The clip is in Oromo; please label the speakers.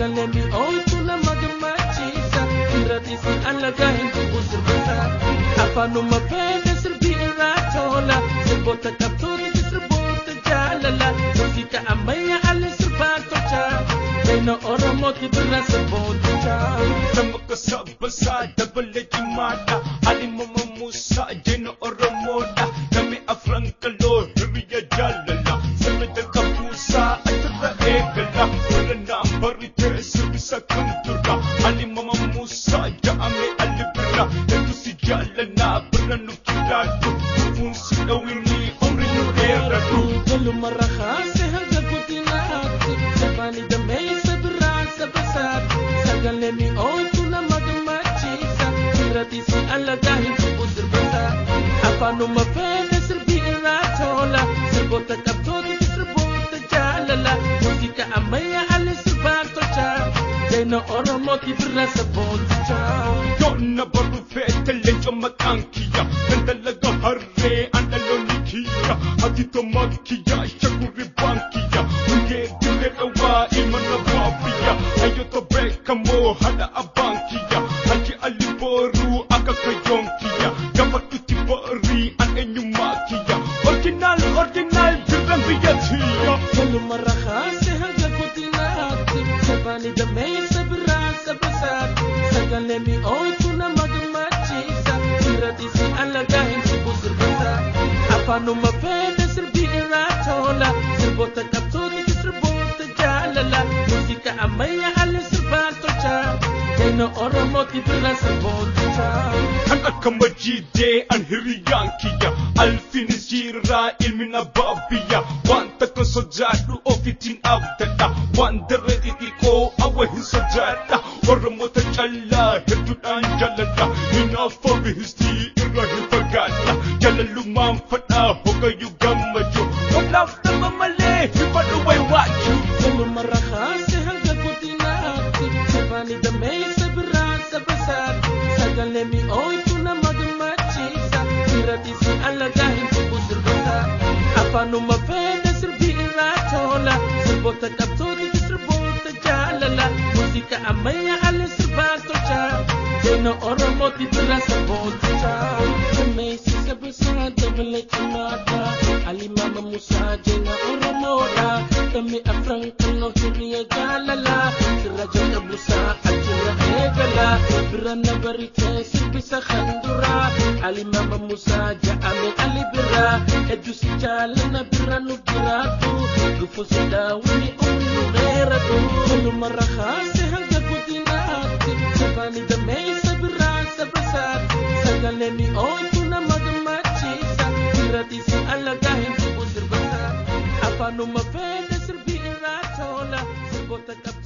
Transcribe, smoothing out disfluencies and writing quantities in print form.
Speaker 1: Sagalemi oituna magamachisa Indratisi alagahin kubusir basa Afanu mapede sirbi iratola Sirbota kapturi sirbota jalala Musika amaya alisirpatocha Jaina oromoti berasa botocha
Speaker 2: Namakasabasa dabalagi mata Alimama Musa Jaina oromoda Kami afrankalo Hiriya jalala Sanadal kapusa Atara egala Wala na barite Sirisa kantura Alimama Musa Jaame alibira Ito si jalana Beranu kilado Kufunsi awini Omrinu erado
Speaker 1: Lumaraha sehaga kutinat Sabani damay sabrasa basat Sagalemi oituna magamachisa Indratisi alagahin kubusir basa Afanu mapede sirbi iratola Sirbota kaptoti sirbota jalala Musika amaya alisirpatocha Jaina oromoti berasa botocha
Speaker 2: Donna baru fete lejo makankiya Nandalaga harre andalo nikiya Hatito makiya shakuri bankiya Unge dilewa imana babiya Ayo to breka mo hada abankiya Haji aliboru akakayonkiya Dapat uti bari an enyumakiya Original dirang biyatiya
Speaker 1: Lumaraha sehaga kutinat Sabani damay sabrasa basat Sagalemi oituna magamachisa Indratisi alagahin kubusir basa Afanu mapede sirbi iratola Sirbota kaptoti sirbota jalala Musika amaya alisirpatocha Jaina oromoti berasa botocha
Speaker 2: An akamajide an hiriyankiya Alfinis jira ilmina babiya Wanta kan sojadu ofitin abdada Wanda reditiko awahin sojada Waramota challa hetudan jalada Hina fabi histi irahin fagada Jalalumam fada hoga yugamajo Wablafta mamale hibadu way waju
Speaker 1: Lumaraha sehaga kutinat Sabani damay sabrasa basat Sagalemi oituna magamachisa Indratisi alagahin kubusir basa Afanu mapede sirbi iratola Sirbota kaptoti sirbota jalala Musika amaya alisirpatocha Jaina oromoti berasa botocha Damay sisabasa dabalagi mata Alimama Musa Jaina oromoda Kami afrankalo hiriya jalala Siraja kabusa atira egala Birana barite sirbisa khandura Alimama Musa jaame alibira Edusi jalana biranu giratu Gufusi dawini umnu gheratu Lumaraha sehaga kutinat Sabani damay sabrasa basat Sagalemi oituna magamachisa Indratisi alagahin kubusir basa Afanu mapede sirbi iratola Sirbota kaptoti